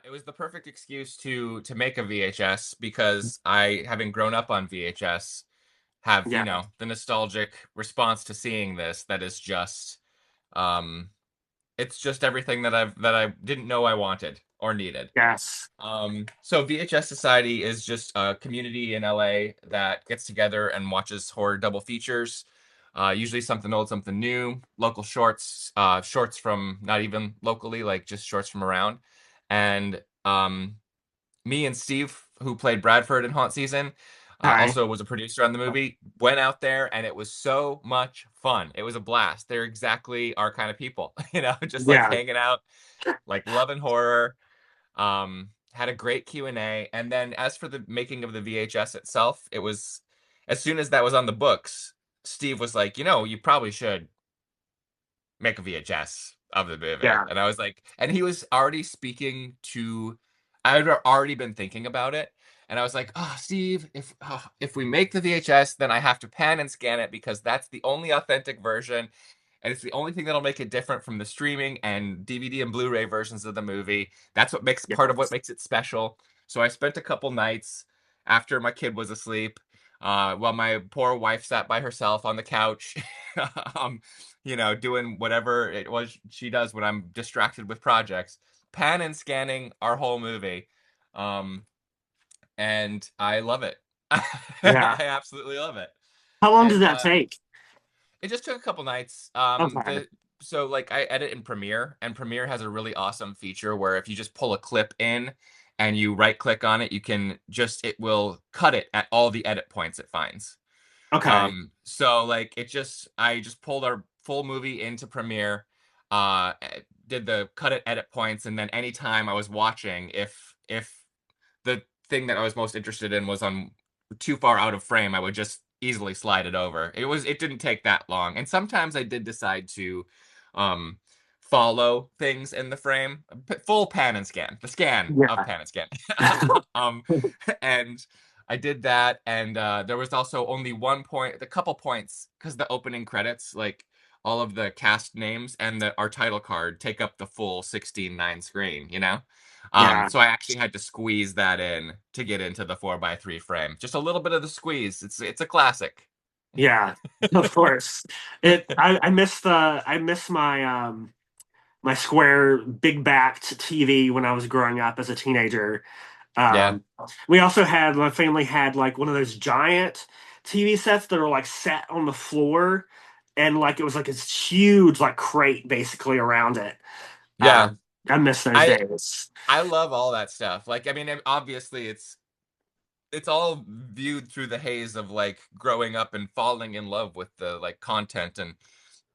it was the perfect excuse to make a VHS because I, having grown up on VHS, have, Yeah. the nostalgic response to seeing this that is just um it's just everything that I didn't know I wanted or needed. Yes. So VHS Society is just a community in LA that gets together and watches horror double features. Usually something old, something new, local shorts, shorts from not even locally, like just shorts from around. And me and Steve, who played Bradford in Haunt Season, Hi. also was a producer on the movie, went out there and it was so much fun. It was a blast. They're exactly our kind of people, just like Yeah. hanging out, like loving horror. Had a great Q&A. And then as for the making of the VHS itself, it was as soon as that was on the books, Steve was like, you probably should make a VHS of the movie. Yeah. And I was like, and he was already speaking to, I had already been thinking about it. And I was like, oh, Steve, if we make the VHS, then I have to pan and scan it because that's the only authentic version. And it's the only thing that'll make it different from the streaming and DVD and Blu-ray versions of the movie. That's what makes part of what Yes. makes it special. So I spent a couple nights after my kid was asleep, while my poor wife sat by herself on the couch, um, doing whatever it was she does when I'm distracted with projects, pan and scanning our whole movie. Um, and I love it. I Yeah. absolutely love it. How long did And that take? it just took a couple nights. Okay. So like I edit in Premiere, and Premiere has a really awesome feature where if you just pull a clip in and you right click on it, it will cut it at all the edit points it finds. Okay. So like I just pulled our full movie into Premiere, uh, did the cut it edit points, and then anytime I was watching, if the thing that I was most interested in was on too far out of frame, I would just easily slide it over. It didn't take that long. And sometimes I did decide to um follow things in the frame. Full pan and scan. The scan of Yeah. pan and scan. um and I did that, and there was also only one point, a couple points, because the opening credits, like all of the cast names and our title card take up the full 16:9 screen. Yeah. So I actually had to squeeze that in to get into the 4:3 frame. Just a little bit of the squeeze. It's a classic. Yeah. Of course. I miss my my square big backed TV when I was growing up as a teenager. Yeah. Um, my family had like one of those giant TV sets that are like set on the floor, and like it was like this huge like crate basically around it. Yeah. I miss those I days. I love all that stuff. Like, I mean, obviously it's all viewed through the haze of like growing up and falling in love with the like content and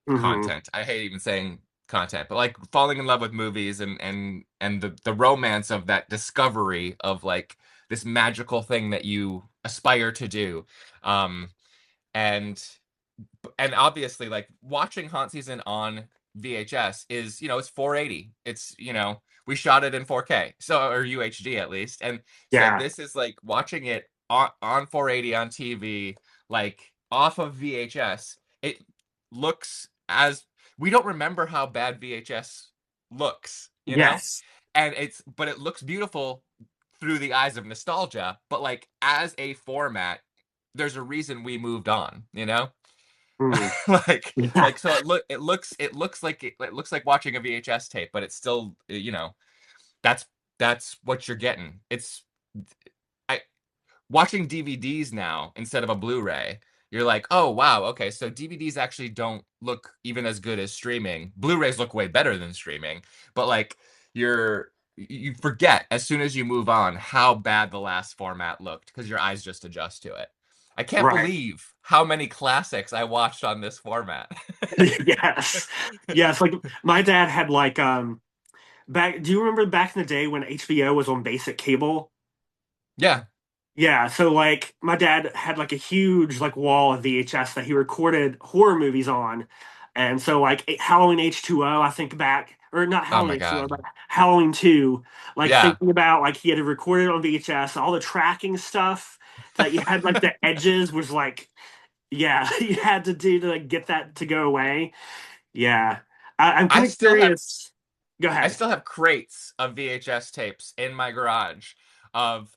Hmm. content. I hate even saying content, but like falling in love with movies and the romance of that discovery of like this magical thing that you aspire to do. Um and and obviously like watching Haunt Season on VHS is, it's 480. We shot it in 4K, so, or UHD at least. And so Yeah. this is like watching it on 480 on TV, like off of VHS. It looks as we don't remember how bad VHS looks. Yes. And but it looks beautiful through the eyes of nostalgia, but like as a format, there's a reason we moved on. Mm. like Yeah. like so it looks like watching a VHS tape, but it's still, that's what you're getting. It's I watching DVDs now instead of a Blu-ray. You're like, oh wow, okay, so DVDs actually don't look even as good as streaming. Blu-rays look way better than streaming, but like you forget as soon as you move on how bad the last format looked because your eyes just adjust to it. I can't Right. believe how many classics I watched on this format. Yes. Yes. Like my dad had like back. Do you remember back in the day when HBO was on basic cable? Yeah. Yeah, so like my dad had like a huge like wall of VHS that he recorded horror movies on. And so like Halloween H2O, I think back, or not Oh Halloween my H2O, God. but Halloween 2, like Yeah. thinking about like he had to record it on VHS, all the tracking stuff that you had like the edges was like yeah, you had to do to like get that to go away. Yeah. I'm I kind of still have curious. Go I ahead. still have crates of VHS tapes in my garage of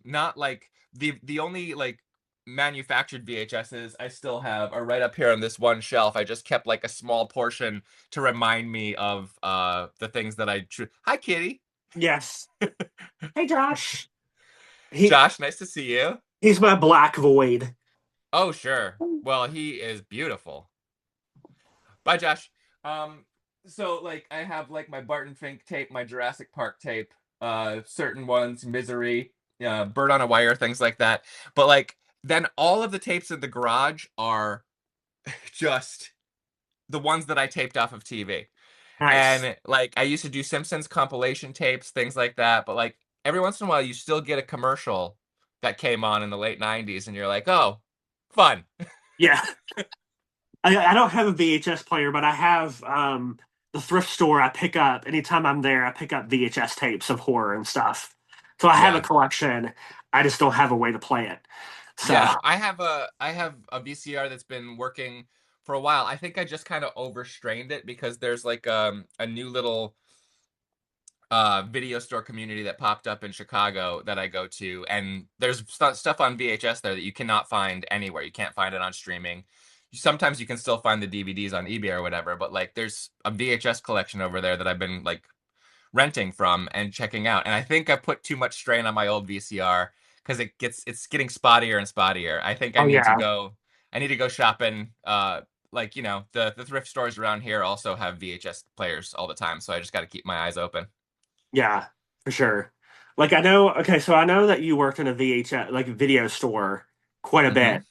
not like the only like manufactured VHSs I still have are right up here on this one shelf. I just kept like a small portion to remind me of the things that Hi Kitty. Yes. Hey, Josh. He Josh, nice to see you. he's my black void. Oh, sure. Well, he is beautiful. Bye, Josh. Um, so like I have like my Barton Fink tape, my Jurassic Park tape, certain ones, Misery, Bird on a Wire, things like that. But like then all of the tapes in the garage are just the ones that I taped off of TV. Nice. And like I used to do Simpsons compilation tapes, things like that. But like every once in a while, you still get a commercial that came on in the late '90s, and you're like, oh, fun. Yeah. I don't have a VHS player, but I have the thrift store I pick up anytime I'm there. I pick up VHS tapes of horror and stuff. So I have a Yeah. collection. I just don't have a way to play it. So Yeah, I have a VCR that's been working for a while. I think I just kind of overstrained it because there's like a new little video store community that popped up in Chicago that I go to, and there's stuff on VHS there that you cannot find anywhere. You can't find it on streaming. Sometimes you can still find the DVDs on eBay or whatever, but like there's a VHS collection over there that I've been like renting from and checking out. And I think I put too much strain on my old VCR because it's getting spottier and spottier. I think oh yeah, I need to go shopping. Like the thrift stores around here also have VHS players all the time, so I just got to keep my eyes open. yeah, for sure. Like I know, okay, so I know that you worked in a VHS like a video store quite a Hmm. bit.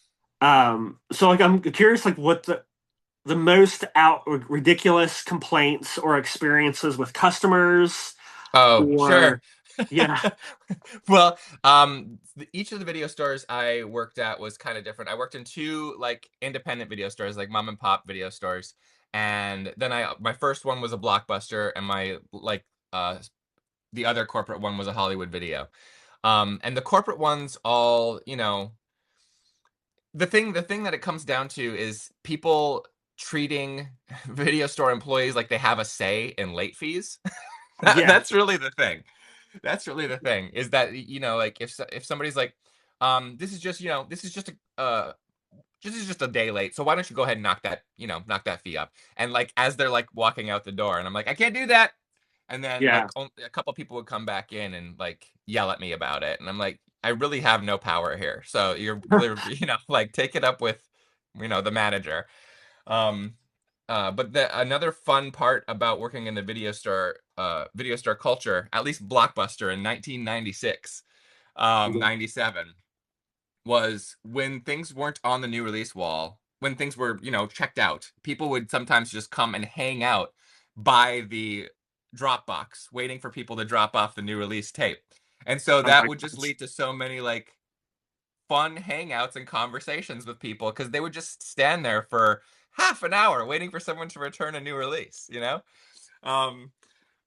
So like I'm curious like what the most out ridiculous complaints or experiences with customers Oh, sure. or yeah, Well, each of the video stores I worked at was kind of different. I worked in two like independent video stores, like mom and pop video stores, and then I my first one was a Blockbuster, and my like the other corporate one was a Hollywood Video. And the corporate ones all, the thing that it comes down to is people treating video store employees like they have a say in late fees. yeah, That's really the thing. That's really the thing is that like if somebody's like, this is just a this is just a day late, so why don't you go ahead and knock that fee up? And like as they're like walking out the door, and I'm like, I can't do that. And then yeah, like a couple people would come back in and like yell at me about it, and I'm like, I really have no power here. So you're literally, like take it up with, the manager. Um, but another fun part about working in the video store culture, at least Blockbuster in 1996, 97, was when things weren't on the new release wall, when things were, checked out, people would sometimes just come and hang out by the drop box, waiting for people to drop off the new release tape. And so oh that my would just gosh, lead to so many like fun hangouts and conversations with people because they would just stand there for half an hour waiting for someone to return a new release. Um,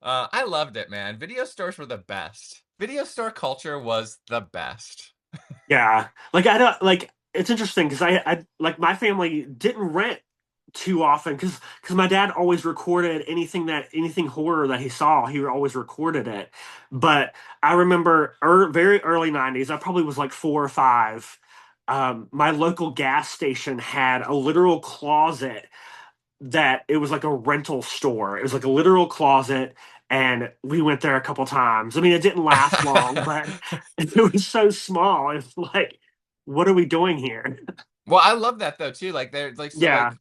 I loved it, man. Video stores were the best. Video store culture was the best. yeah. Like I don't like it's interesting because I like my family didn't rent too often because my dad always recorded anything horror that he saw. He always recorded it. But I remember very early '90s. I probably was like 4 or 5. My local gas station had a literal closet that it was like a rental store. It was like a literal closet, and we went there a couple times. I mean, it didn't last long, but it was so small. It's like, what are we doing here? Well, I love that though too. Like they're like so Yeah. like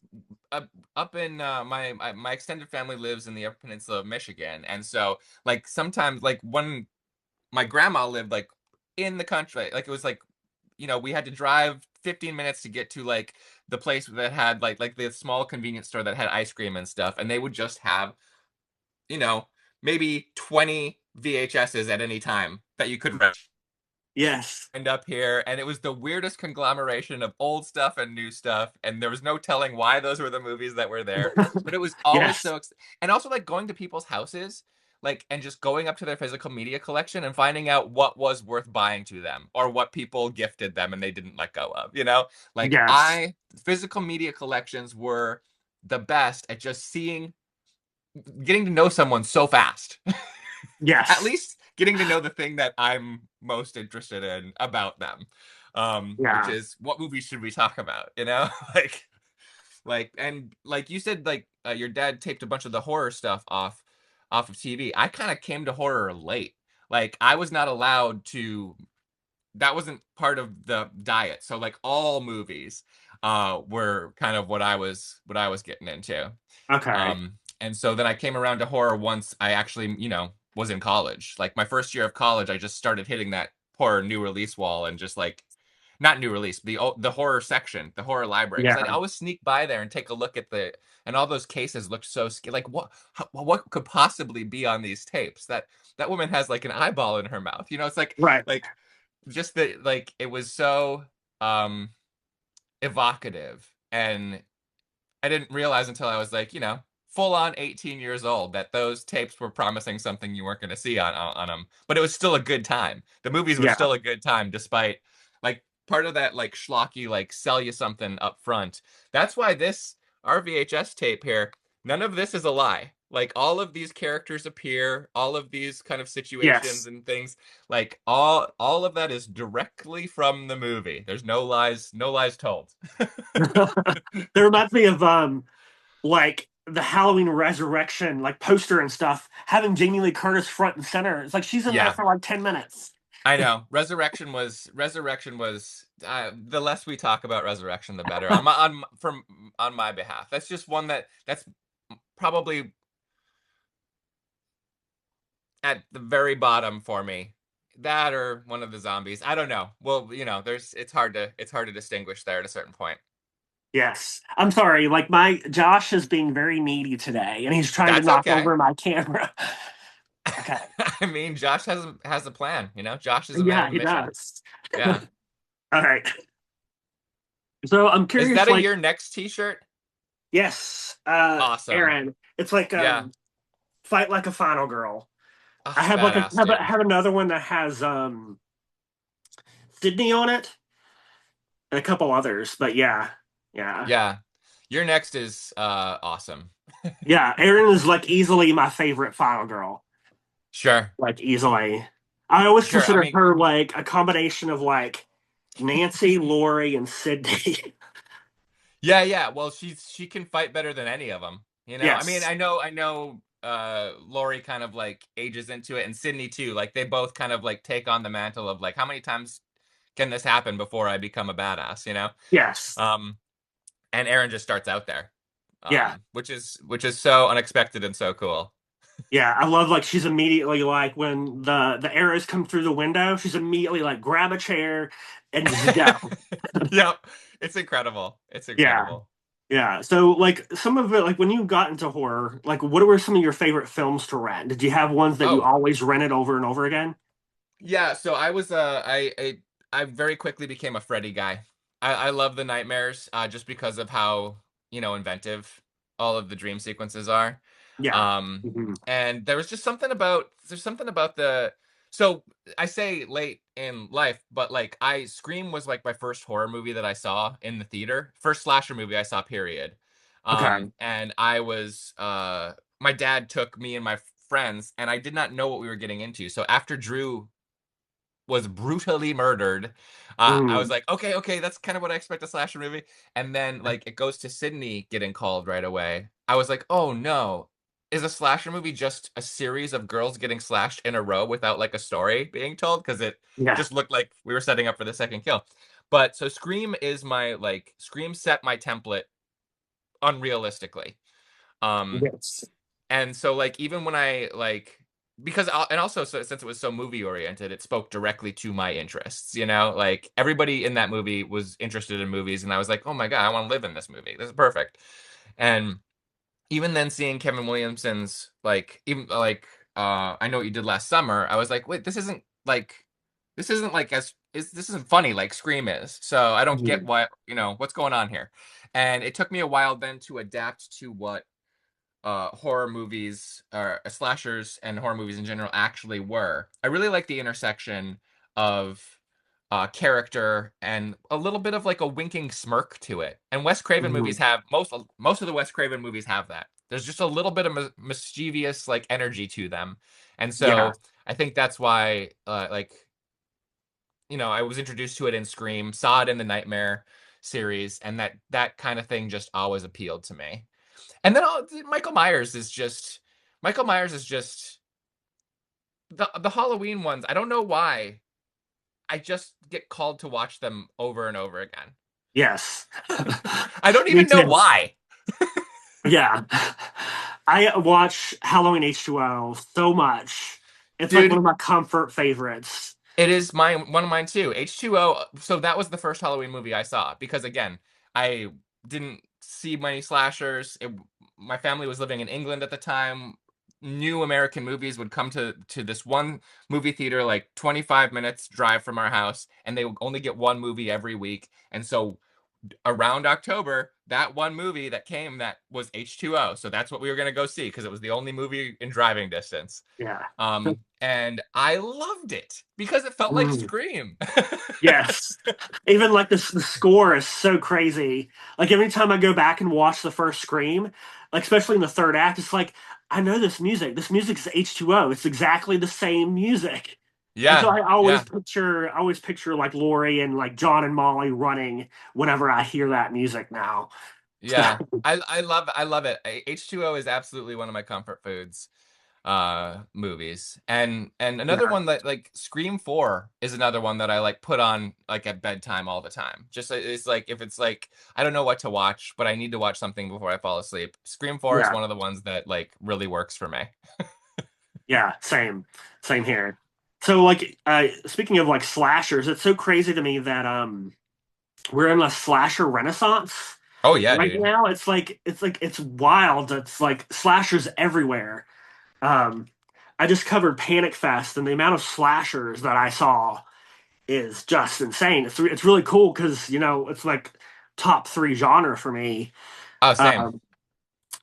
up in my extended family lives in the Upper Peninsula of Michigan, and so like sometimes like when my grandma lived like in the country, like it was like we had to drive 15 minutes to get to like the place that had like the small convenience store that had ice cream and stuff, and they would just have you know maybe 20 VHSs at any time that you could rent Yes. up here, and it was the weirdest conglomeration of old stuff and new stuff, and there was no telling why those were the movies that were there, but it was always Yes. so and also like going to people's houses, like, and just going up to their physical media collection and finding out what was worth buying to them or what people gifted them and they didn't let go of. Like Yes. I physical media collections were the best at just seeing getting to know someone so fast. At Yes. least getting to know the thing that I'm most interested in about them. Which Yeah. is what movies should we talk about, you know? And like you said, like your dad taped a bunch of the horror stuff off of TV. I kind of came to horror late. Like I was not allowed to, that wasn't part of the diet. So like all movies were kind of what I was getting into. Okay. And so then I came around to horror once I actually, was in college. Like my first year of college, I just started hitting that horror new release wall and just like not new release, the horror section, the horror library, because I'd Yeah. always sneak by there and take a look at and all those cases looked so scary. Like what could possibly be on these tapes? That woman has like an eyeball in her mouth. It's Right. like just that, like it was so um evocative, and I didn't realize until I was like, full on 18 years old, that those tapes were promising something you weren't going to see on them. But it was still a good time. The movies were Yeah. still a good time, despite like part of that like schlocky like sell you something up front. That's why this RVHS tape here, none of this is a lie. Like all of these characters appear, all of these kind of situations Yes. and things, like all of that is directly from the movie. There's no lies told. That reminds me of like the Halloween Resurrection like poster and stuff, having Jamie Lee Curtis front and center. It's like she's in there Yeah. for like 10 minutes. I know. Resurrection was the less we talk about Resurrection, the better. On my behalf. That's just one that's probably at the very bottom for me. That or one of the zombies. I don't know. Well, there's it's hard to distinguish there at a certain point. Yes. I'm sorry. Like my Josh is being very needy today and he's trying to That's knock okay. over my camera. Okay. I mean, Josh has a plan. Josh is a man Yeah, of a he mission. does. Yeah. All right. So I'm Is curious, that a like, your next t-shirt? yes, Awesome. Aaron, it's like Yeah. fight like a final girl. I Oh, have like badass, dude. I have another one that has Sydney on it and a couple others, but yeah. Yeah. Yeah. Your next is awesome. Yeah, Erin is like easily my favorite final girl. Sure. Like easily. I always Sure. I consider mean, her like a combination of like Nancy, Lori, and Sydney. yeah, yeah. Well, she can fight better than any of them. I mean, Yes. I know Lori kind of like ages into it, and Sydney too. Like they both kind of like take on the mantle of like how many times can this happen before I become a badass? Yes. Um and Aaron just starts out there. Yeah. Which is so unexpected and so cool. Yeah. I love like she's immediately like when the arrows come through the window, she's immediately like grab a chair and just go. Yep. It's incredible. It's Yeah. incredible. Yeah. So like some of it, like when you got into horror, like what were some of your favorite films to rent? Did you have ones that you Oh, always rented over and over again? yeah, so I was I very quickly became a Freddy guy. I love the nightmares just because of how, inventive all of the dream sequences are. Yeah. Um Hmm. and there's something about the so I say late in life, but like Scream was like my first horror movie that I saw in the theater. First slasher movie I saw, period. Okay. And I was my dad took me and my friends, and I did not know what we were getting into. So after Drew was brutally murdered. I was Mm. like, okay, okay, that's kind of what I expect a slasher movie. And then like it goes to Sydney getting called right away. I was like, oh no, is a slasher movie just a series of girls getting slashed in a row without like a story being told? Because it Yeah. just looked like we were setting up for the second kill. But so Scream set my template unrealistically. Um, Yes. and so like even when I like because and also so since it was so movie oriented, it spoke directly to my interests. Like everybody in that movie was interested in movies, and I was like, oh my god, I want to live in this movie, this is perfect. And even then seeing Kevin Williamson's like even like I Know What You Did Last Summer, I was like, wait, this isn't funny like Scream is, so I don't get Mhm. what's going on here. And it took me a while then to adapt to what horror movies or slashers and horror movies in general actually were. I really like the intersection of character and a little bit of like a winking smirk to it. And Wes Craven movies Mhm. have most of the Wes Craven movies have that. There's just a little bit of mischievous like energy to them, and Yeah. so I think that's why like I was introduced to it in Scream, saw it in the Nightmare series, and that kind of thing just always appealed to me. And then Michael Myers is just Michael Myers is just the Halloween ones. I don't know why. I just get called to watch them over and over again. Yes. I don't Me even know too. why. Yeah. I watch Halloween H2O so much. It's like one Dude, of my comfort favorites. it is one of mine too. H2O. So that was the first Halloween movie I saw because again, I didn't see many slashers. My family was living in England at the time. New American movies would come to this one movie theater like 25 minutes drive from our house, and they would only get one movie every week. And so around October, that one movie that came that was H2O. So that's what we were going to go see because it was the only movie in driving distance. Yeah. And I loved it because it felt like Mm. Scream. Yes. Even like the score is so crazy. Like every time I go back and watch the first Scream, like especially in the third act, it's like I know this music. This music is H2O. It's exactly the same music. And so Yeah, yeah, I always picture like Lori and like John and Molly running whenever I hear that music now. yeah. I love it. H2O is absolutely one of my comfort foods movies. And another Yeah. one that like Scream 4 is another one that I like put on like at bedtime all the time. Just it's like if it's like I don't know what to watch, but I need to watch something before I fall asleep. Scream 4 is Yeah. one of the ones that like really works for me. Yeah. Same. Same here. So like speaking of like slashers, it's so crazy to me that we're in a slasher renaissance Oh yeah, right dude. now. It's wild. It's like slashers everywhere. Um, I just covered Panic Fest, and the amount of slashers that I saw is just insane. It's really cool because it's like top three genre for me. Oh, same. Um,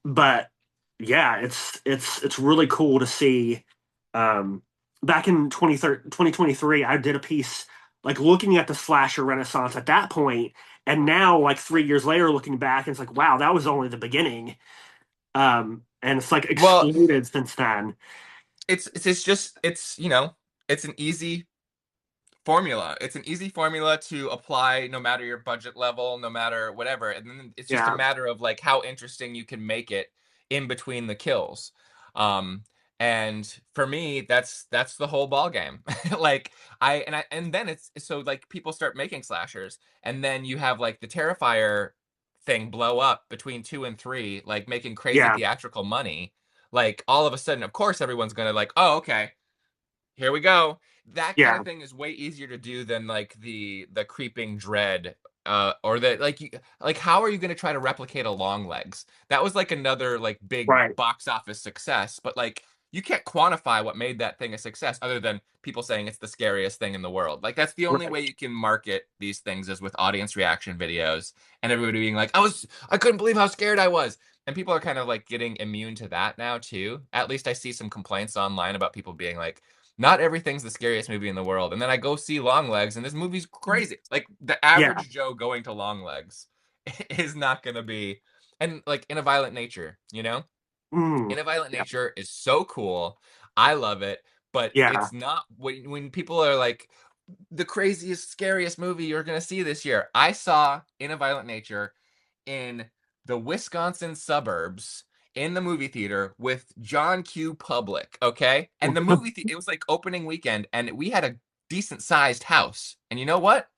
but yeah, it's really cool to see. Um, Back in 2023, I did a piece like looking at the slasher renaissance at that point, and now like 3 years later, looking back, it's like wow, that was only the beginning. And it's like Well, exploded since then. it's just it's an easy formula. It's an easy formula to apply no matter your budget level, no matter whatever. And then it's just a Yeah, matter of like how interesting you can make it in between the kills. Um, and for me, that's the whole ball game. Like and then it's so like people start making slashers, and then you have like the Terrifier thing blow up between 2 and 3, like making crazy yeah, theatrical money. Like all of a sudden, of course, everyone's gonna like, oh, okay, here we go. That kind yeah, of thing is way easier to do than like the creeping dread or the like how are you going to try to replicate a long legs? That was like another like big right, box office success, but like you can't quantify what made that thing a success other than people saying it's the scariest thing in the world. Like that's the only right, way you can market these things is with audience reaction videos and everybody being like, I couldn't believe how scared I was. And people are kind of like getting immune to that now too. At least I see some complaints online about people being like, not everything's the scariest movie in the world. And then I go see Longlegs, and this movie's crazy. Like the yeah, average Joe going to Longlegs is not gonna be, and like In a Violent Nature, In a Violent yeah, Nature is so cool. I love it, but yeah, it's not when people are like the craziest, scariest movie you're gonna see this year. I saw In a Violent Nature in the Wisconsin suburbs in the movie theater with John Q. Public, okay? And the it was like opening weekend, and we had a decent sized house. And you know what?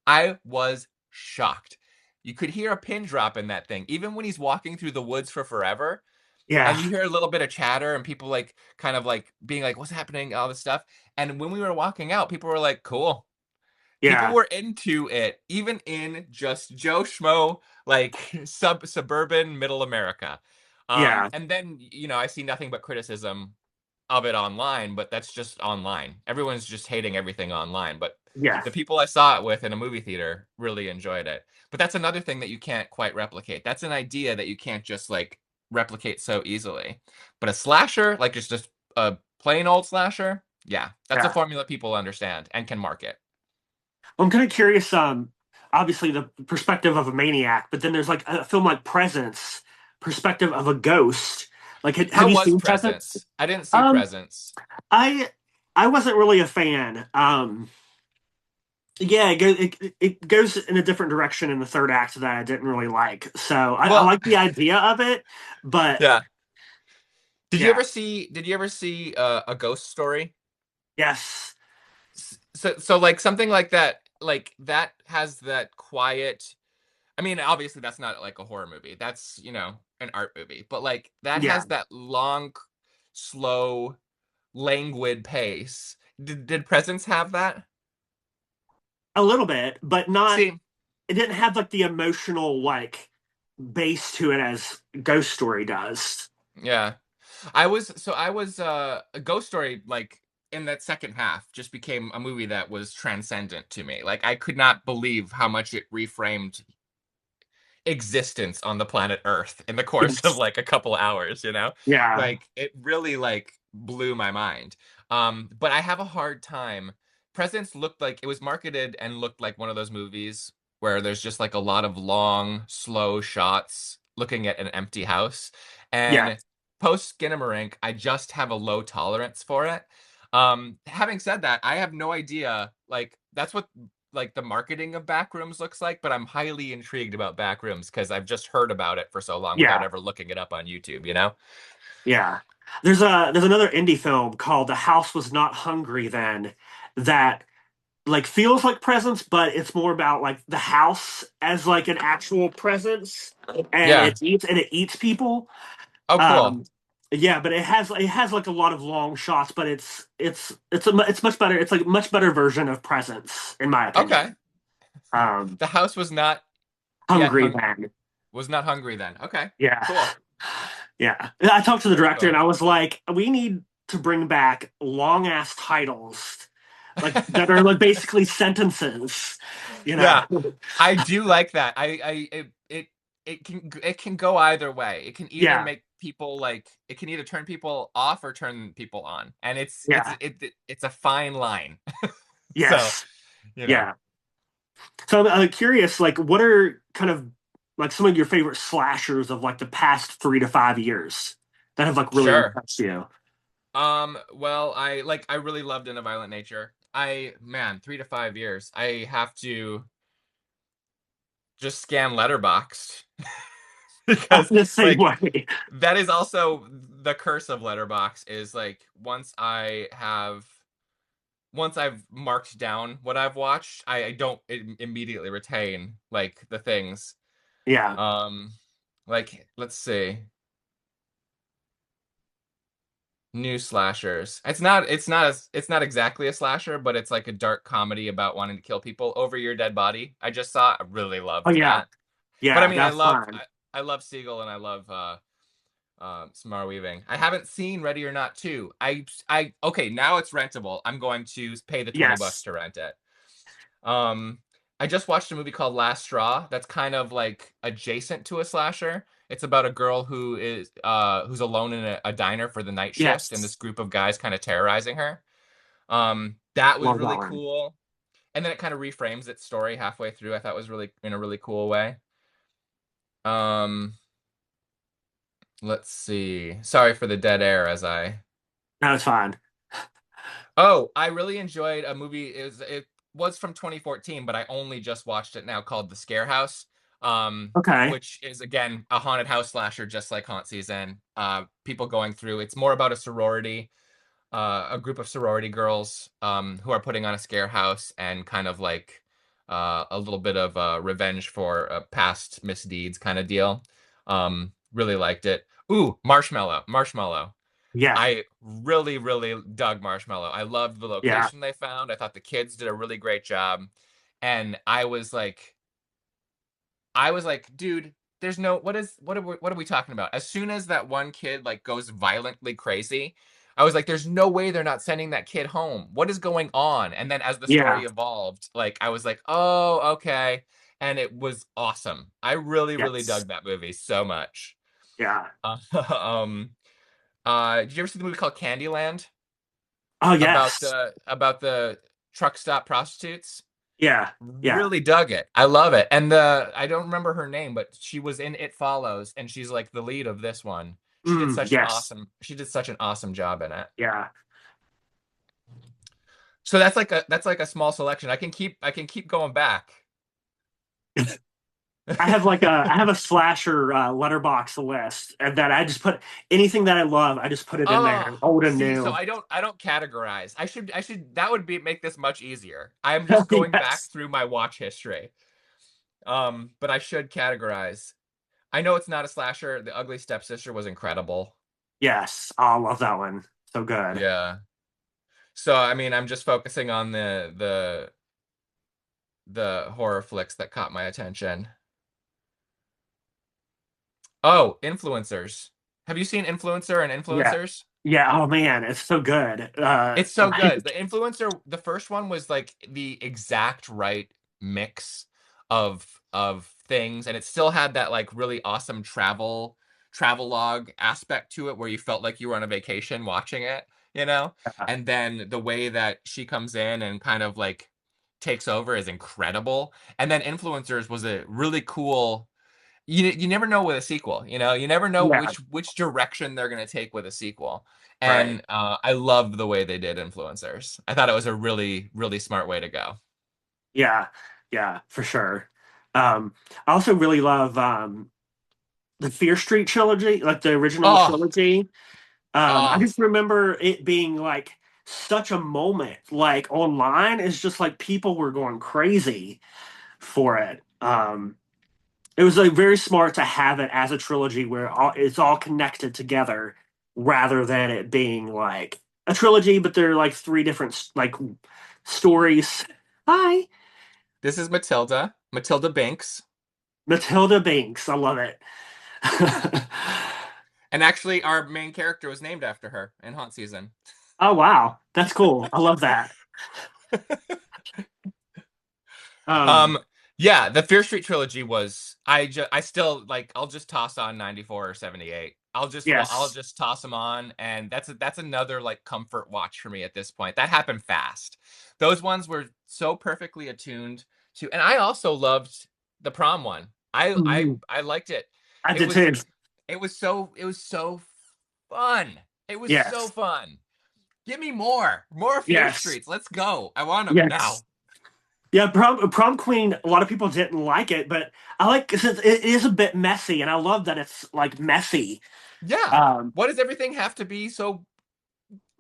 I was shocked. You could hear a pin drop in that thing, even when he's walking through the woods for forever. yeah, And you hear a little bit of chatter and people like kind of like being like, what's happening? All this stuff. And when we were walking out, people were like, cool, people yeah, were into it, even in just Joe Schmo, like suburban middle America. yeah, And then I see nothing but criticism of it online, but that's just online. Everyone's just hating everything online. But yeah, the people I saw it with in a movie theater really enjoyed it. But that's another thing that you can't quite replicate. That's an idea that you can't just like replicate so easily. But a slasher, like just a plain old slasher, yeah, that's a yeah. formula people understand and can market. I'm kind of curious. Obviously the perspective of a maniac, but then there's like a film like Presence perspective of a ghost. Like, have How you was seen Presence? Presence? I didn't see Um, Presence. I I wasn't really a fan. Yeah, it goes in a different direction in the third act that I didn't really like. So I Well, like the idea of it, but yeah. yeah, Did you ever see a ghost story? yes, So like something like that has that quiet. I mean, obviously that's not like a horror movie. That's, an art movie. But like that yeah, has that long, slow, languid pace. Did Presence have that? a little bit, but not. See, It didn't have like the emotional like base to it as Ghost Story does. yeah. I was a Ghost Story like in that second half just became a movie that was transcendent to me. Like I could not believe how much it reframed existence on the planet Earth in the course of Yes. like a couple hours, Yeah, Like it really like blew my mind. But I have a hard time. Presence looked like it was marketed and looked like one of those movies where there's just like a lot of long, slow shots looking at an empty house. yeah, And post Skinamarink, I just have a low tolerance for it. Having said that, I have no idea. Like that's what like the marketing of Backrooms looks like, but I'm highly intrigued about Backrooms because I've just heard about it for so long without yeah, ever looking it up on YouTube? yeah. There's another indie film called The House Was Not Hungry Then that like feels like presence, but it's more about like the house as like an actual presence, and Yeah. it eats people. Oh, cool. Um, yeah, but it has like a lot of long shots, but it's much better. It's like a much better version of Presence, in my opinion. Okay. Um, The house was not yet Hungry Man. was not hungry then. Okay. Yeah, Cool. yeah. I talked to the Very director and cool. I was like, we need to bring back long ass titles, like that are like basically sentences. You know? Yeah. I do like that. It can go either way. It can either Yeah, make people like it can either turn people off or turn people on. And yeah, it's a fine line. So, yes, you know. yeah. So I'm curious, like, what are kind of like some of your favorite slashers of like the past 3 to 5 years that have like really Sure. impressed you? Well, I really loved In a Violent Nature. Man, 3 to 5 years. I have to just scan Letterboxd I'm because the same like way. that is also the curse of Letterboxd is like once I've marked down what I've watched, I don't immediately retain like the things. Yeah, Um, like let's see. New slashers. It's not exactly a slasher, but it's like a dark comedy about wanting to kill people. Over Your Dead Body. I just saw. I really oh loved yeah, that. But I yeah, mean, that's fine. I love Siegel and I love Samara Weaving. I haven't seen Ready or Not 2. I okay, now it's rentable. I'm going to pay the $20 Yes, to rent it. Um, I just watched a movie called Last Straw that's kind of like adjacent to a slasher. It's about a girl who's alone in a diner for the night shift and yes, this group of guys kind of terrorizing her. That was love that really one. cool. And then it kind of reframes its story halfway through. I thought was really in a really cool way. Um, let's see. Sorry for the dead air as I No, it's fine. Oh, I really enjoyed a movie. It was from 2014, but I only just watched it now called The Scare House, Okay, which is again a haunted house slasher, just like Haunt Season. People going through. It's more about a sorority, a group of sorority girls, who are putting on a scare house and kind of like a little bit of revenge for past misdeeds kind of deal. Really liked it. Ooh, Marshmallow. yeah, I really, really dug Marshmallow. I loved the yeah, location they found. I thought the kids did a really great job. And I was like, dude, there's no what are we talking about? As soon as that one kid like goes violently crazy, I was like, there's no way they're not sending that kid home. What is going on? And then as the yeah, story evolved, like I was like, oh, okay. And it was awesome. I really, really yes, dug that movie so much. yeah. Uh, um, did you ever see the movie called Candyland? Oh About yes, the truck stop prostitutes. Yeah, yeah. Really dug it. I love it. And the I don't remember her name, but she was in It Follows, and she's like the lead of this one. Yes, She did such an awesome job in it. yeah. So that's like a small selection. I can keep going back. I have a slasher letterbox list, and that I just put anything that I love, I just put it in there, Oh, old and see, so new. I don't categorize. I should that would be make this much easier. I'm just going back Yes, through my watch history. But I should categorize. I know it's not a slasher. The Ugly Stepsister was incredible. yes. Oh, I love that one. So good. Yeah. So I mean, I'm just focusing on the horror flicks that caught my attention. Oh, influencers. Have you seen Influencer and Yeah, Influencers? yeah. Oh man, it's so good. It's so good. The Influencer, the first one was like the exact right mix of things, and it still had that like really awesome travelogue aspect to it where you felt like you were on a vacation watching it, you know? And then the way that she comes in and kind of like takes over is incredible. And then Influencers was a really cool you never know with a sequel, you know, you never know Yeah, which direction they're going to take with a sequel. right. And I loved the way they did Influencers. I thought it was a really smart way to go. Yeah, yeah, for sure. I also really love the Fear Street trilogy, like the original Oh, trilogy. I oh, just remember it being like such a moment. Like online, it's just like people were going crazy for it. It was like very smart to have it as a trilogy where it's all connected together, rather than it being like a trilogy, but they're like three different like stories. Hi, this is Matilda, Matilda Binks. Matilda Binks. I love it. And actually, our main character was named after her in Haunt Season. Oh wow, that's cool. I love that. Um, Um, yeah, the Fear Street trilogy was I still like I'll just toss on 94 or 78. I'll yes, just toss them on and that's another like comfort watch for me at this point. That happened fast. Those ones were so perfectly attuned to and I also loved the prom one. mhm. I liked it. I It did was too. it was so fun. It was so Yes, fun. Give me more. More Fear yes, Streets. Let's go. I want them yes. now. Yeah, prom queen. A lot of people didn't like it, but I like since it is a bit messy, and I love that it's like messy. Yeah. Um, Why does everything have to be so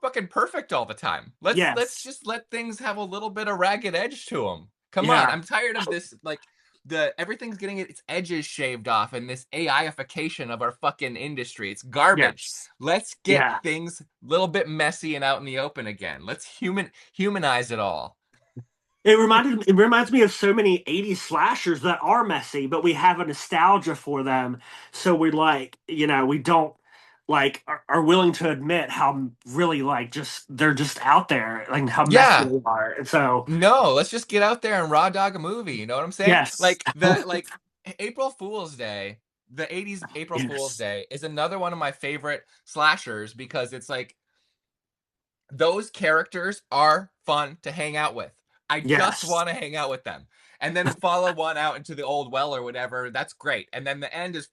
fucking perfect all the time? Let's yes, just let things have a little bit of ragged edge to them. Come on, yeah, I'm tired of this like the everything's getting its edges shaved off and this AIification of our fucking industry. It's garbage. yes, Let's get yeah. things a little bit messy and out in the open again. Let's humanize it all. It reminds me of so many 80s slashers that are messy, but we have a nostalgia for them. So we like, we don't like are willing to admit how really like just they're just out there, like how messy Yeah. they are. And so No, let's just get out there and raw dog a movie. You know what I'm saying? yes. Like the like April Fool's Day, the 80s April Fool's Yes. Day is another one of my favorite slashers because it's like those characters are fun to hang out with. I just Yes. want to hang out with them. And then follow one out into the old well or whatever. That's great. And then the end is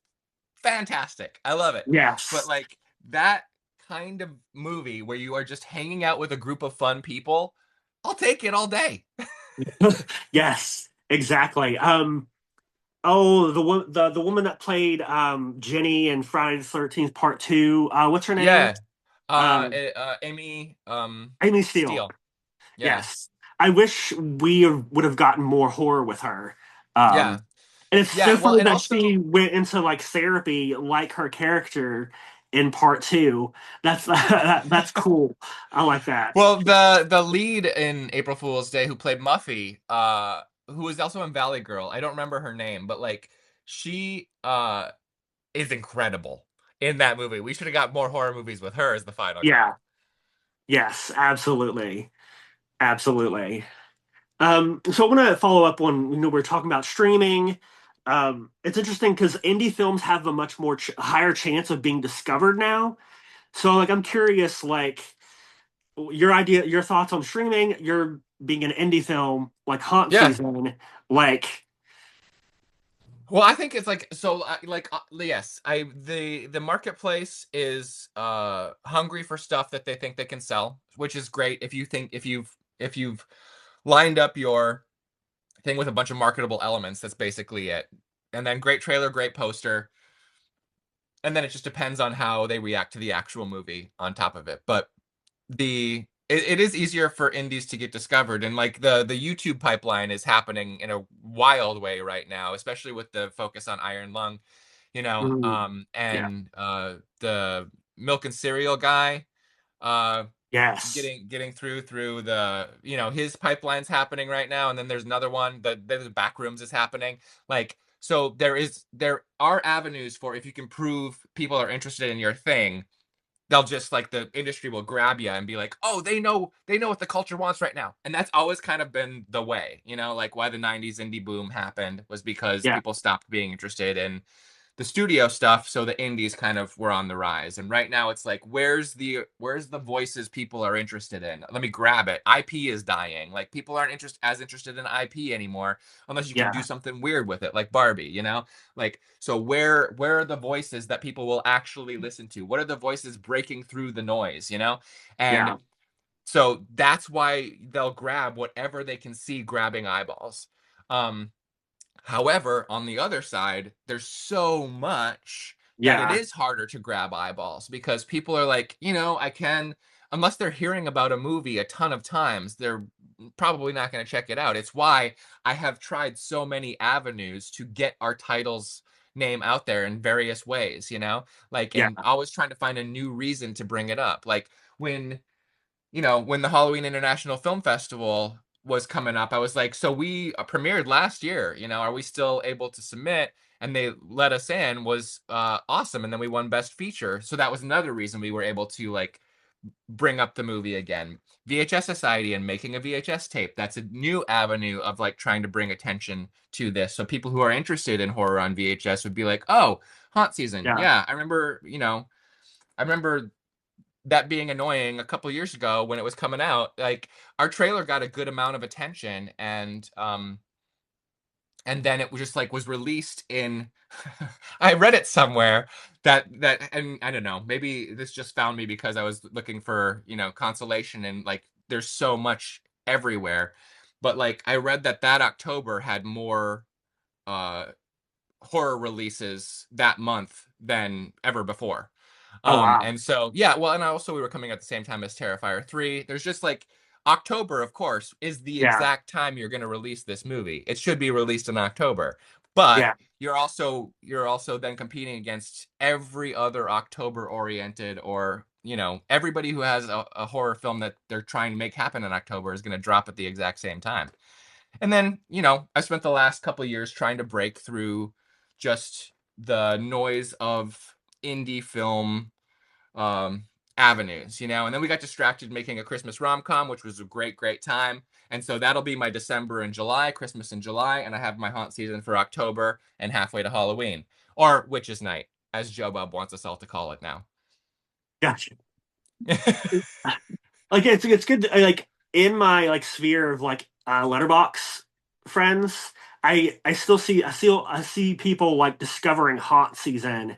fantastic. I love it. But Yes. like that kind of movie where you are just hanging out with a group of fun people, I'll take it all day. Yes. Exactly. Oh, the woman that played Jenny in Friday the 13th Part 2. What's her name? Yeah. Um, Amy Amy Steele. Steele. Yeah. Yes. I wish we would have gotten more horror with her. Yeah. And it's Yeah. so Well, funny and that she also went into like therapy like her character in Part 2. That's that's cool. I like that. well, the lead in April Fool's Day who played Muffy, who was also in Valley Girl. I don't remember her name, but like she is incredible in that movie. We should have got more horror movies with her as the final Yeah. girl. Yes, absolutely. Absolutely. So I want to follow up on, we're talking about streaming. It's interesting because indie films have a much more higher chance of being discovered now. So like I'm curious, your thoughts on streaming, your being an indie film like haunt Yeah. season, like Well, I think it's like so yes, I the marketplace is hungry for stuff that they think they can sell, which is great if you think if you've lined up your thing with a bunch of marketable elements, that's basically it. And then great trailer, great poster, and then it just depends on how they react to the actual movie on top of it. But it is easier for indies to get discovered, and like the YouTube pipeline is happening in a wild way right now, especially with the focus on Iron Lung, mm, yeah, and the Milk and Cereal guy, uh yes, getting through the, his pipeline's happening right now, and then there's another one that the Backrooms is happening. Like, so there are avenues for, if you can prove people are interested in your thing, they'll just, like, the industry will grab you and be like, oh, they know what the culture wants right now. And that's always kind of been the way, like why the 90s indie boom happened was because yeah, people stopped being interested in the studio stuff, so the indies kind of were on the rise. And right now it's like, where's the voices people are interested in? Let me grab it. IP is dying. Like, people aren't as interested in IP anymore unless you can do yeah, something weird with it, like Barbie. Like, so where are the voices that people will actually listen to? What are the voices breaking through the noise? And yeah, so that's why they'll grab whatever they can see grabbing eyeballs. um However, on the other side, there's so much that it yeah, is harder to grab eyeballs, because people are like, unless they're hearing about a movie a ton of times, they're probably not going to check it out. It's why I have tried so many avenues to get our title's name out there in various ways, like, yeah. and always trying to find a new reason to bring it up. Like, when the Halloween International Film Festival was coming up, I was like, so we premiered last year, are we still able to submit? And they let us in, was awesome. And then we won Best Feature. So that was another reason we were able to, like, bring up the movie again. VHS Society and making a VHS tape. That's a new avenue of, like, trying to bring attention to this. So people who are interested in horror on VHS would be like, oh, haunt season. Yeah. Yeah, I remember that being annoying a couple years ago when it was coming out. Like, our trailer got a good amount of attention, and then it was just, like, was released in I read it somewhere that and I don't know, maybe this just found me because I was looking for, consolation, and, like, there's so much everywhere. But, like, I read that October had more uh horror releases that month than ever before. Oh wow. And so, yeah, well, and also we were coming at the same time as Terrifier 3. There's just, like, October, of course, is the Yeah, exact time you're going to release this movie. It should be released in October. But yeah, you're also then competing against every other October oriented, or, everybody who has a horror film that they're trying to make happen in October is going to drop at the exact same time. And then, I spent the last couple of years trying to break through just the noise of indie film um, avenues. And then we got distracted making a Christmas rom-com, which was a great, great time. And so that'll be my December and July, Christmas in July, and I have my haunt season for October and halfway to Halloween, or Witches Night, as Joe Bob wants us all to call it now. gotcha. Like it's good like in my like sphere of like letterbox friends, I still see people like discovering haunt season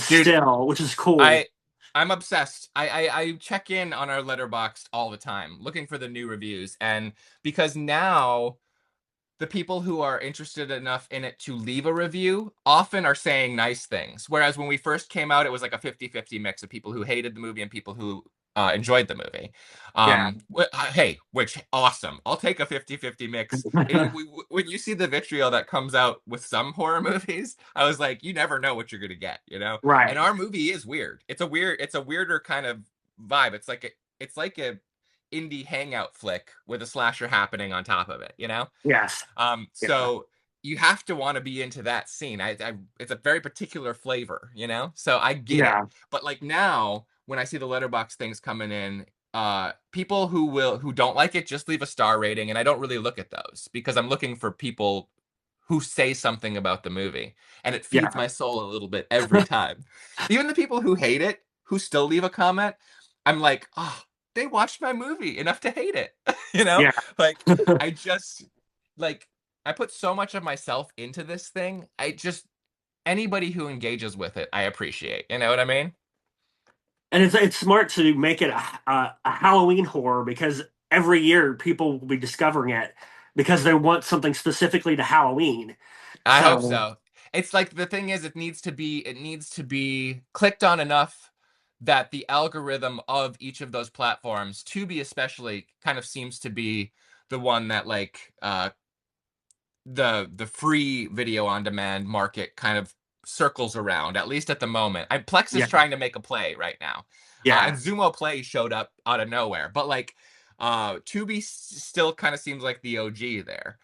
Dude, still, which is cool. I I'm obsessed. I check in on our Letterboxd all the time, looking for the new reviews, and because now the people who are interested enough in it to leave a review often are saying nice things. Whereas when we first came out, it was like a 50-50 mix of people who hated the movie and people who enjoyed the movie. Yeah. Hey, which awesome. I'll take a 50-50 mix. When you see the vitriol that comes out with some horror movies, I was like, you never know what you're going to get. And Right. our movie is weird. It's a weirder kind of vibe. It's like a indie hangout flick with a slasher happening on top of it. Yes. Yeah. So you have to want to be into that scene. It's a very particular flavor. So I get it. Yeah. But, like, now when I see the letterbox things coming in, people who don't like it just leave a star rating, and I don't really look at those because I'm looking for people who say something about the movie, and it feeds Yeah. my soul a little bit every time. Even the people who hate it, who still leave a comment, I'm like, oh, they watched my movie enough to hate it. You know? Yeah. Like I just like I put so much of myself into this thing. I just anybody who engages with it, I appreciate. You know what I mean? And it's smart to make it a Halloween horror because every year people will be discovering it because they want something specifically to Halloween. I hope So so. It's like the thing is it needs to be clicked on enough that the algorithm of each of those platforms, Tubi especially, kind of seems to be the one that like the free video on demand market kind of circles around, at least at the moment. Plex is yeah, trying to make a play right now. And yeah, Zumo Play showed up out of nowhere. But like Tubi still kind of seems like the OG there.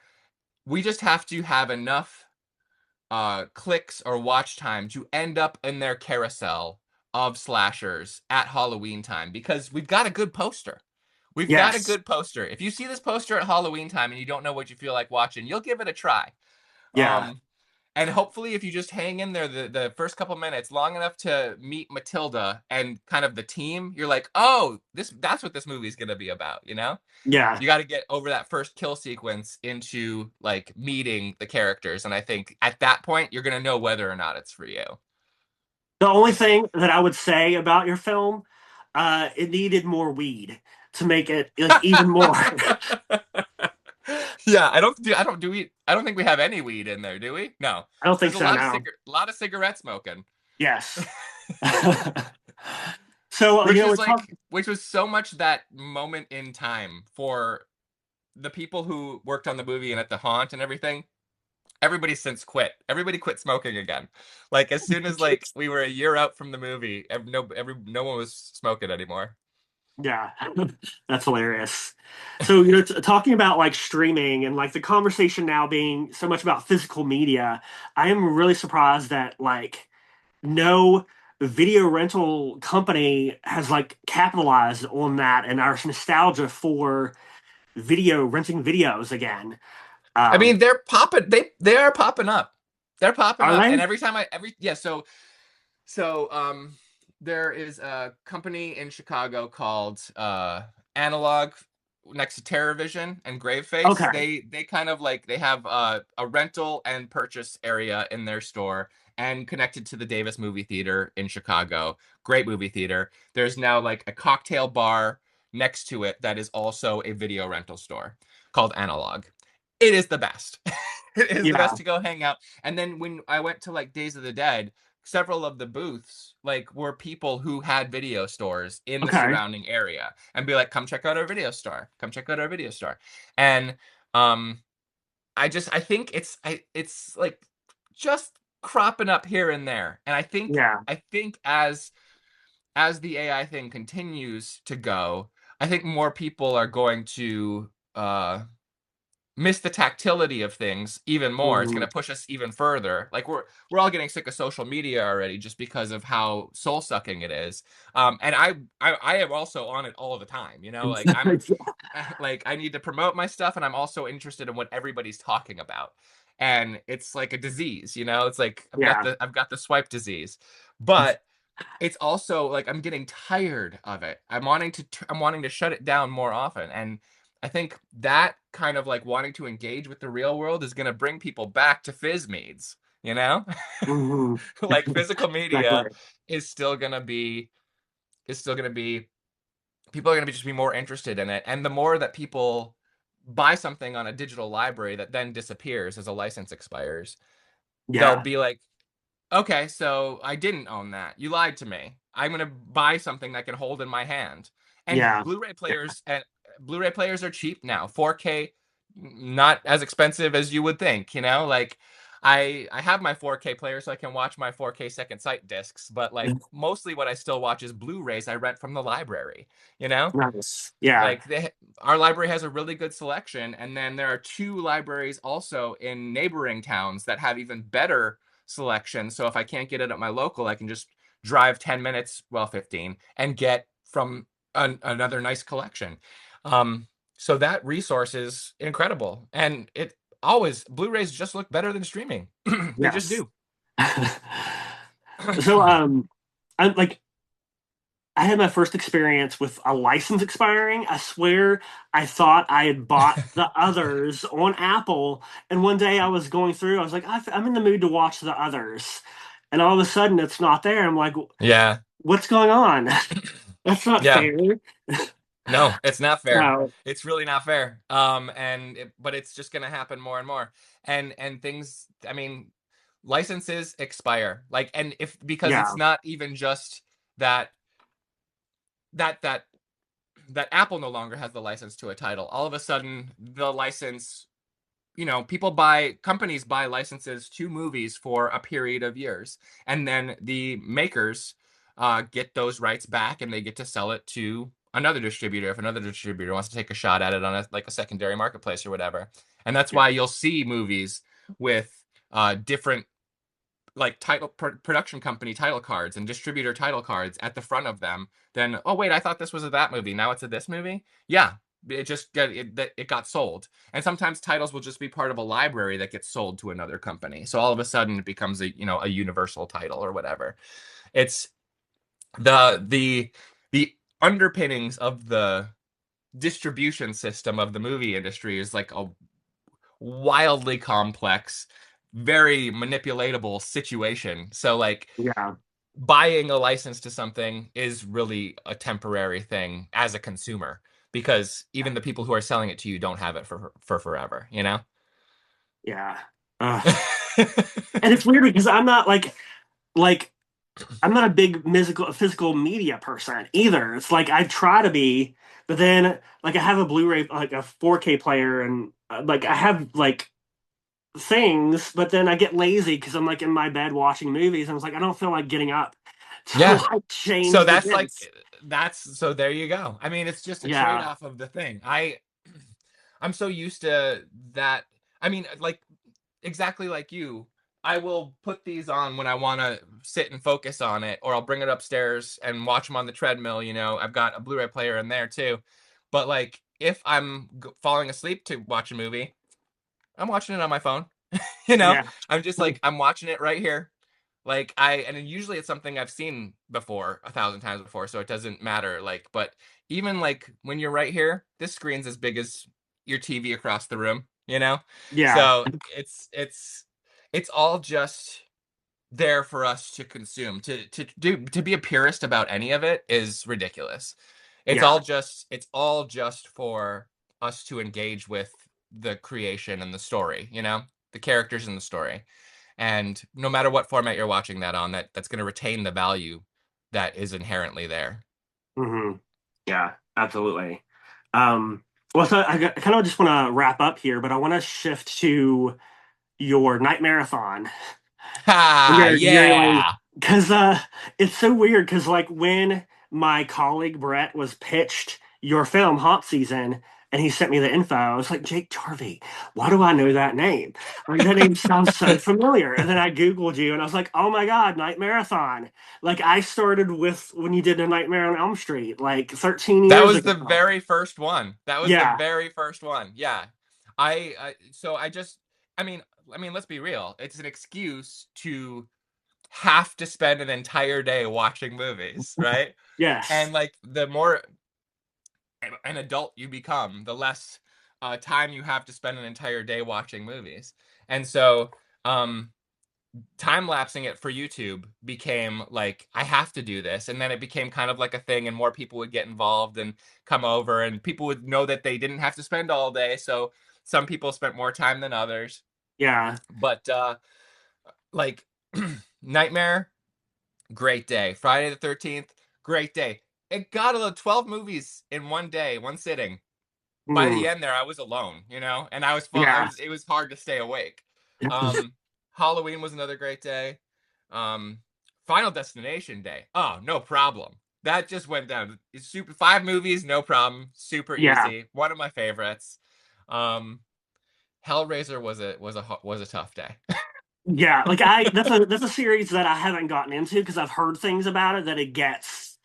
We just have to have enough clicks or watch time to end up in their carousel of slashers at Halloween time because we've got a good poster. We've got a yes, good poster. If you see this poster at Halloween time and you don't know what you feel like watching, you'll give it a try. yeah, Um, and hopefully, if you just hang in there the first couple minutes long enough to meet Matilda and kind of the team, you're like, oh, that's what this movie's gonna be about, you know? yeah. You got to get over that first kill sequence into like meeting the characters, and I think at that point you're gonna know whether or not it's for you. The only thing that I would say about your film, it needed more weed to make it like even more. Yeah, I don't think we have any weed in there, do we? No. I don't think There's a so lot of now. cigarette smoking. Yes. So, Which we is talked. like which was so much that moment in time for the people who worked on the movie and at the haunt and everything. Everybody since quit. Everybody quit smoking again. Like as soon as like we were a year out from the movie, no one was smoking anymore. Yeah, that's hilarious. So, talking about like streaming and like the conversation now being so much about physical media, I am really surprised that like no video rental company has like capitalized on that and our nostalgia for renting videos again. I mean, Um, they're popping. They are popping up. They're popping are up, they? and every time I every yeah. So there is a company in Chicago called Analog next to TerrorVision and Graveface. Okay. They kind of like they have a rental and purchase area in their store and connected to the Davis movie theater in Chicago. Great movie theater. There's now like a cocktail bar next to it that is also a video rental store called Analog. It is the best. It is the best Yeah. to go hang out. And then when I went to like Days of the Dead, several of the booths like were people who had video stores in the Okay. surrounding area and be like, come check out our video store. Come check out our video store. And um I think it's like just cropping up here and there. And Yeah. I think as the AI thing continues to go, I think more people are going to miss the tactility of things even more. It's going Mhm. to push us even further. Like we're all getting sick of social media already just because of how soul sucking it is. And I am also on it all the time. You know, like I'm like I need to promote my stuff, and I'm also interested in what everybody's talking about. And it's like a disease. You know, it's like Yeah. I've got the swipe disease, but it's also like I'm getting tired of it. I'm wanting to shut it down more often. And I think that kind of like wanting to engage with the real world is going to bring people back to phys meads, you know? Hmm. Like physical Exactly. media is still going to be is still going to be people are going to be just be more interested in it. And the more that people buy something on a digital library that then disappears as a license expires, they'll Yeah. be like, okay, so I didn't own that. You lied to me. I'm gonna buy something that can hold in my hand. And Yeah. Blu-ray players are cheap now. 4K, not as expensive as you would think. You know, like I have my 4K player so I can watch my 4K second sight discs, but like mostly what I still watch is Blu-rays I rent from the library. You know, Nice. Yeah. like our library has a really good selection, and then there are two libraries also in neighboring towns that have even better selection. So if I can't get it at my local, I can just drive 10 minutes, well 15, and get from another nice collection. um so that resource is incredible, and it always Blu-rays just look better than streaming. They just Yes. do. So, I'm like I had my first experience with a license expiring. I swear I thought I had bought the others on Apple. And one day I was going through, I was like, I'm in the mood to watch the others. And all of a sudden it's not there. I'm like, Yeah. what's going on? That's not Yeah. fair. No, it's not fair. No, It's really not fair. But it's just gonna happen more and more. And things, I mean, licenses expire. Like, and if because it's yeah, not even just that that that that Apple no longer has the license to a title. All of a sudden, the license, companies buy licenses to movies for a period of years, and then the makers get those rights back, and they get to sell it to another distributor if another distributor wants to take a shot at it on a secondary marketplace or whatever. And that's yeah, why you'll see movies with different like production company title cards and distributor title cards at the front of them. Then, oh wait, I thought this was a that movie, now it's a this movie. Yeah, it got sold. And sometimes titles will just be part of a library that gets sold to another company, so all of a sudden it becomes a universal title or whatever. It's the underpinnings of the distribution system of the movie industry is like a wildly complex, very manipulatable situation. So like yeah, buying a license to something is really a temporary thing as a consumer, because even the people who are selling it to you don't have it for forever, you know? yeah. And it's weird because like I'm not a big physical media person either. It's like I try to be, but then like I have a Blu-ray, like a 4K player, and like I have like things, but then I get lazy because I'm like in my bed watching movies. And I was like, I don't feel like getting up to Yeah. like So change the that's like disc. that's so there you go. I mean, it's just a Yeah, trade-off of the thing. I'm so used to that. I mean, like exactly like you, I will put these on when I want to sit and focus on it, or I'll bring it upstairs and watch them on the treadmill. I've got a Blu-ray player in there too. But like, if I'm falling asleep to watch a movie, I'm watching it on my phone. you know, yeah, I'm just like, I'm watching it right here. And usually it's something I've seen before 1,000 times before, so it doesn't matter. Like, but even like when you're right here, this screen's as big as your TV across the room, you know? yeah, So it's all just there for us to consume. To be a purist about any of it is ridiculous. yeah. It's all just for us to engage with the creation and the story, the characters in the story. And no matter what format you're watching that on, that's going to retain the value that is inherently there. hmm Yeah, absolutely. Um, well, so I kind of just want to wrap up here, but I want to shift to your night marathon. Ha, You're like, yeah. because it's so weird. Because like when my colleague Brett was pitched your film Haunt Season, and he sent me the info, I was like, Jake Jarvi, why do I know that name? Like that name sounds so familiar. And then I Googled you, and I was like, oh my God, Night Marathon. Like I started with when you did the Nightmare on Elm Street, like 13 That years was ago. the very first one. That was the Yeah, very first one. Yeah. I mean, let's be real. It's an excuse to have to spend an entire day watching movies, right? yes, And like the more an adult you become, the less time you have to spend an entire day watching movies. And so, um, time lapsing it for YouTube became like, I have to do this. And then it became kind of like a thing, and more people would get involved and come over, and people would know that they didn't have to spend all day. So some people spent more time than others. yeah, But like Nightmare, great day. Friday the 13th, great day. It got 12 movies in one day, one sitting. By mm, the end there, I was alone, and yeah, it was hard to stay awake. Um, Halloween was another great day. Um, Final Destination Day. Oh, no problem. That just went down. It's super 5 movies, no problem. Super yeah. easy. One of my favorites. Um, Hellraiser was a tough day. Yeah, like that's a series that I haven't gotten into because I've heard things about it that it gets.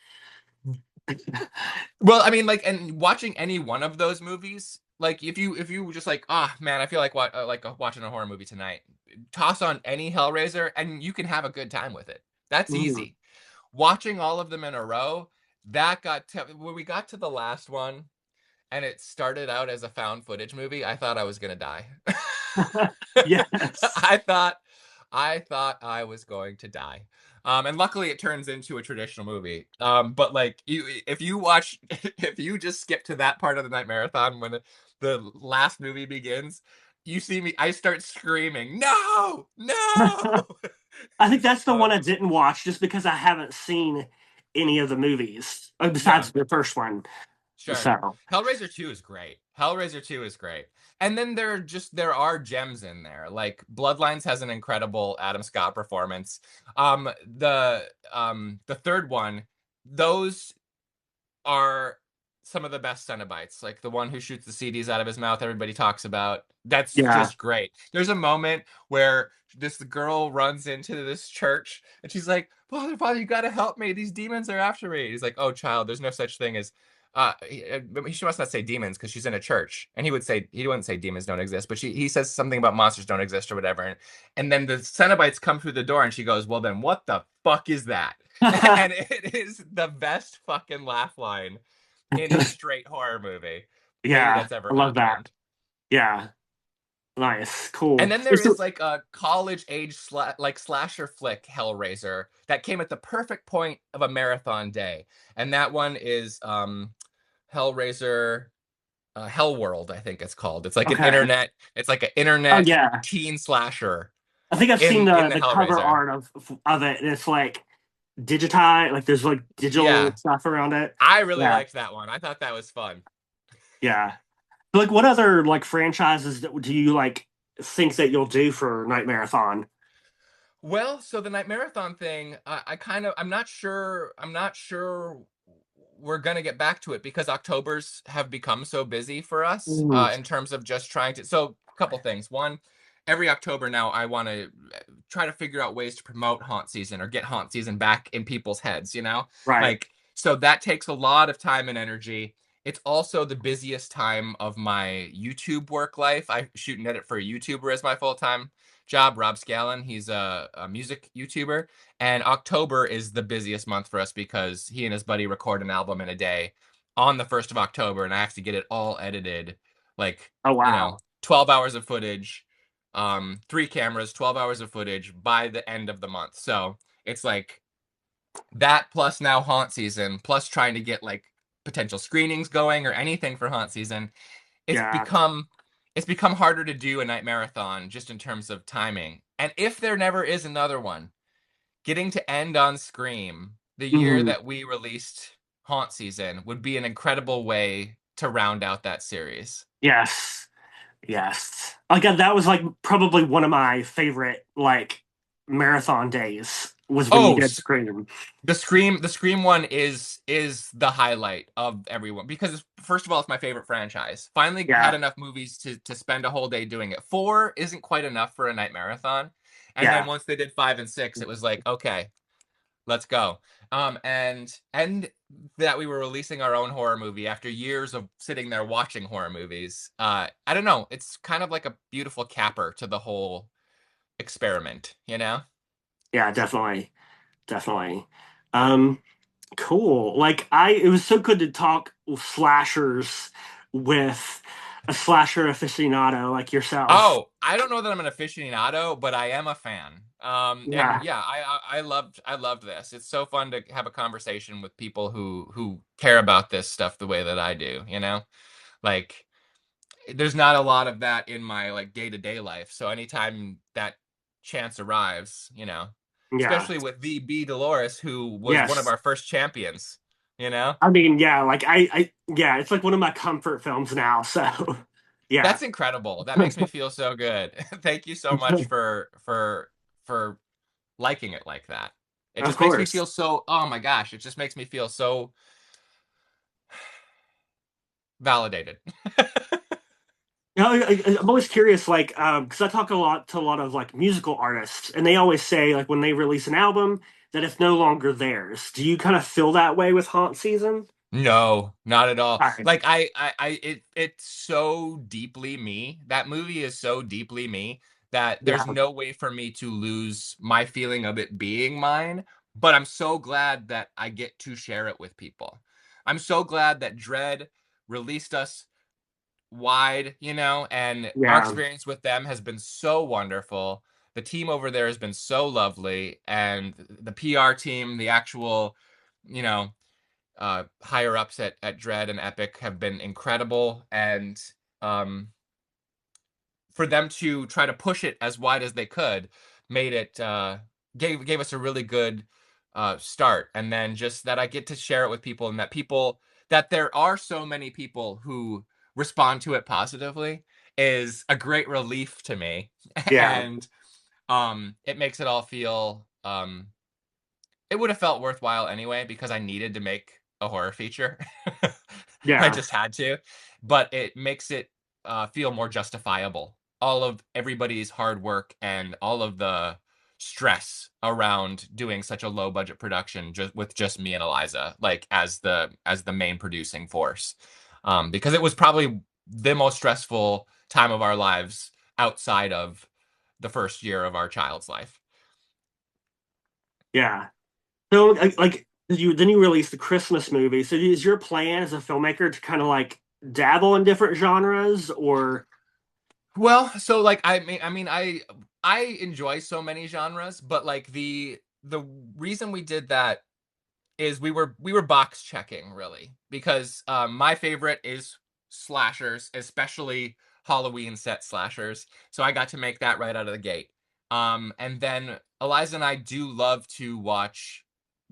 Well, I mean, like, and watching any one of those movies, like, if you were just like, ah, man, I feel like watching a horror movie tonight, toss on any Hellraiser, and you can have a good time with it. That's Mm, easy. Watching all of them in a row, that got when we got to the last one and it started out as a found footage movie, I thought I was gonna die. Yes. I thought I was going to die. And luckily it turns into a traditional movie. But like if you watch if you just skip to that part of the night marathon when the last movie begins, you see me, I start screaming, no, no. I think that's the one um, I didn't watch just because I haven't seen any of the movies yeah. besides the first one. Sure. So, Hellraiser 2 is great. Hellraiser 2 is great. And then there are gems in there. Like Bloodlines has an incredible Adam Scott performance. The third one, those are some of the best Cenobites. Like the one who shoots the CDs out of his mouth, everybody talks about. That's yeah. just great. There's a moment where this girl runs into this church and she's like, Father, Father, you gotta help me. These demons are after me. He's like, oh, child, there's no such thing as. She must not say demons because she's in a church, and he wouldn't say demons don't exist, but he says something about monsters don't exist or whatever, and then the Cenobites come through the door, and she goes, well, then what the fuck is that? And it is the best fucking laugh line in a straight horror movie maybe Yeah, that's ever I love that. happened. Yeah, nice, And cool. then there is like a college age like slasher flick Hellraiser that came at the perfect point of a marathon day. And that one is Hellraiser Hellworld, I think it's called. Okay. It's like an Oh internet yeah, teen slasher I think I've seen in the the cover Hellraiser. art of it, and it's like digitized, like there's like digital Yeah, stuff around it. I really Yeah, liked that one. I thought that was fun. yeah. But, like, what other like franchises do you like think that you'll do for Night Marathon? Well, so the night marathon thing, I'm not sure. I'm not sure we're gonna get back to it because Octobers have become so busy for us Mm, in terms of just trying to. So, a couple things. One, every October now, I want to try to figure out ways to promote haunt season or get haunt season back in people's heads. right. Like so that takes a lot of time and energy. It's also the busiest time of my YouTube work life. I shoot and edit for a YouTuber as my full time job, Rob Scallon. He's a music YouTuber, and October is the busiest month for us because he and his buddy record an album in a day on the 1st of October, and I have to get it all edited, like, Oh wow. 12 hours of footage, three cameras, 12 hours of footage by the end of the month. So it's like that plus now haunt season, plus trying to get like potential screenings going or anything for haunt season. It's Yeah. become it's become harder to do a night marathon just in terms of timing. And if there never is another one, getting to end on Scream, the year Mhm. that we released Haunt Season, would be an incredible way to round out that series. Yes. Yes. Like that was like probably one of my favorite like marathon days was when you Oh, did Scream. the Scream one is the highlight of everyone because first of all, it's my favorite franchise. Finally had Yeah. enough movies to spend a whole day doing it. Four isn't quite enough for a night marathon. And then Yeah. once they did five and six, it was like, okay, let's go. And that we were releasing our own horror movie after years of sitting there watching horror movies. I don't know. It's kind of like a beautiful capper to the whole experiment, you know? Yeah, definitely. Definitely. Um Cool. Like it was so good to talk slashers with a slasher aficionado like yourself. Oh, I don't know that I'm an aficionado, but I am a fan. And Yeah. yeah, I loved this. It's so fun to have a conversation with people who care about this stuff the way that I do, you know? Like there's not a lot of that in my like day-to-day life. So anytime that chance arrives, Yeah. especially with the B Dolores, who was one of Yes. our first champions, you know? I mean, yeah, like yeah, it's like one of my comfort films now. So, yeah. That's incredible. That makes me feel so good. Thank you so much for liking it like that. It Of just makes me course. feel so, oh my gosh, it just makes me feel so validated. You know, I'm always curious, like, because I talk to a lot of like musical artists, and they always say like when they release an album that it's no longer theirs. Do you kind of feel that way with Haunt Season? No, not at all. All right. Like it's so deeply me. That movie is so deeply me that there's Yeah. no way for me to lose my feeling of it being mine. but I'm so glad that I get to share it with people. I'm so glad that Dread released us wide, and our Yeah, experience with them has been so wonderful. The team over there has been so lovely, and the PR team, the actual, you know, higher ups at Dread and Epic have been incredible, and um, for them to try to push it as wide as they could made it gave us a really good start. And then just that I get to share it with people, and that there are so many people who respond to it positively is a great relief to me. yeah, And it makes it all feel it would have felt worthwhile anyway because I needed to make a horror feature. I yeah, just had to, but it makes it feel more justifiable. All of everybody's hard work and all of the stress around doing such a low budget production just with just me and Eliza, like as the main producing force, because it was probably the most stressful time of our lives outside of the first year of our child's life. yeah. So like you release the Christmas movie. So is your plan as a filmmaker to kind of like dabble in different genres or Well, so like I enjoy so many genres, but like the reason we did that is we were box checking really because my favorite is slashers, especially Halloween set slashers. So I got to make that right out of the gate. And then Eliza and I do love to watch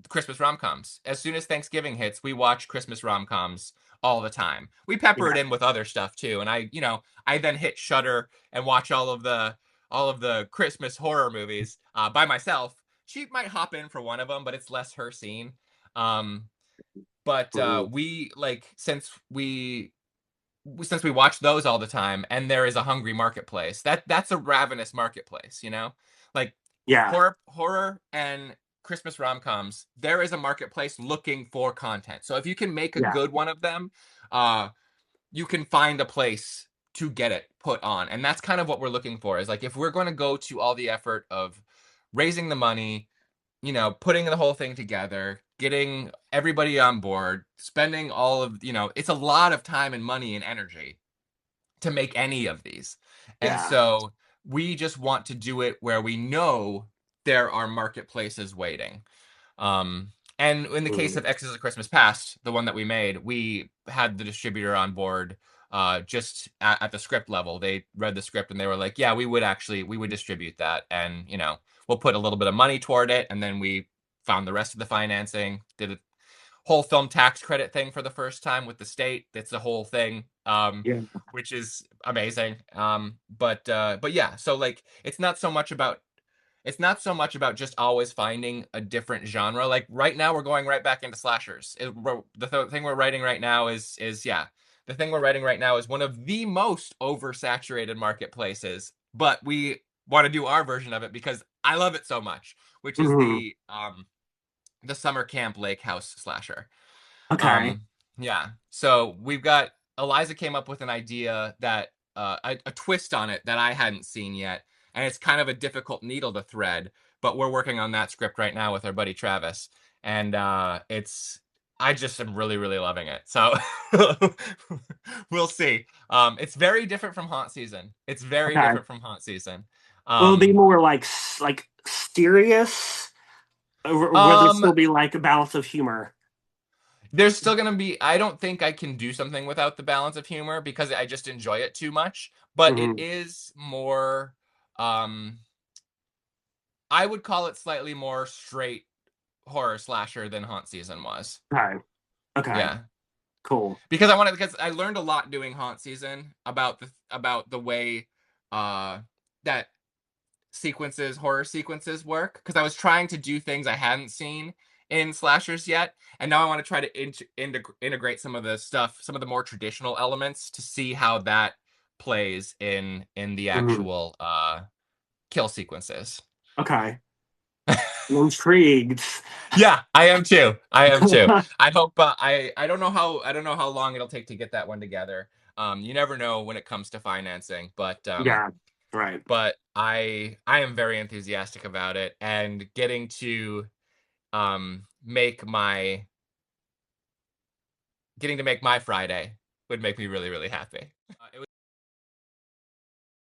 Christmas rom-coms. As soon as Thanksgiving hits, we watch Christmas rom-coms all the time. We pepper it yeah, in with other stuff too. And I then hit Shudder and watch all of the Christmas horror movies by myself. She might hop in for one of them, but it's less her scene. Um, but mhm, we like since we watch those all the time, and there is a hungry marketplace. That's a ravenous marketplace, like yeah, horror and Christmas rom-coms. There is a marketplace looking for content. So if you can make a yeah, good one of them, uh, you can find a place to get it put on, and that's kind of what we're looking for. Is like if we're going to go to all the effort of raising the money, putting the whole thing together, getting everybody on board, spending all of, it's a lot of time and money and energy to make any of these. And yeah, so we just want to do it where we know there are marketplaces waiting. Um, and in the case mhm, of X's of Christmas Past, the one that we made, we had the distributor on board just at the script level. They read the script and they were like, yeah, we would distribute that. And, we'll put a little bit of money toward it. And then we found the rest of the financing, did a whole film tax credit thing for the first time with the state. That's the whole thing, yeah, which is amazing. But yeah, so like it's not so much about just always finding a different genre. Like right now, we're going right back into slashers. The thing we're writing right now is yeah, the thing we're writing right now is one of the most oversaturated marketplaces. But we want to do our version of it because I love it so much, which is mhm. the summer camp lake house slasher. Okay, Um, yeah. So we've got Eliza came up with an idea that a twist on it that I hadn't seen yet, and it's kind of a difficult needle to thread. But we're working on that script right now with our buddy Travis, and I just am really really loving it. So we'll see. It's very different from Haunt Season. It's very okay. different from Haunt Season. Will it be Um, more like like serious, or will there um, still be like a balance of humor? There's still gonna be. I don't think I can do something without the balance of humor because I just enjoy it too much. But it Hmm. is more. Um, I would call it slightly more straight horror slasher than Haunt Season was. Okay, okay, Yeah, cool. because I learned a lot doing Haunt Season about the way that horror sequences work because I was trying to do things I hadn't seen in slashers yet, and now I want to try to integrate some of the stuff, some of the more traditional elements to see how that plays in the Hmm. actual kill sequences. Okay, I'm intrigued. Yeah, I am too. I am too. I hope I don't know how long it'll take to get that one together. You never know when it comes to financing, but Yeah, right. I am very enthusiastic about it and getting to make my getting to make my Friday would make me really, really happy. It was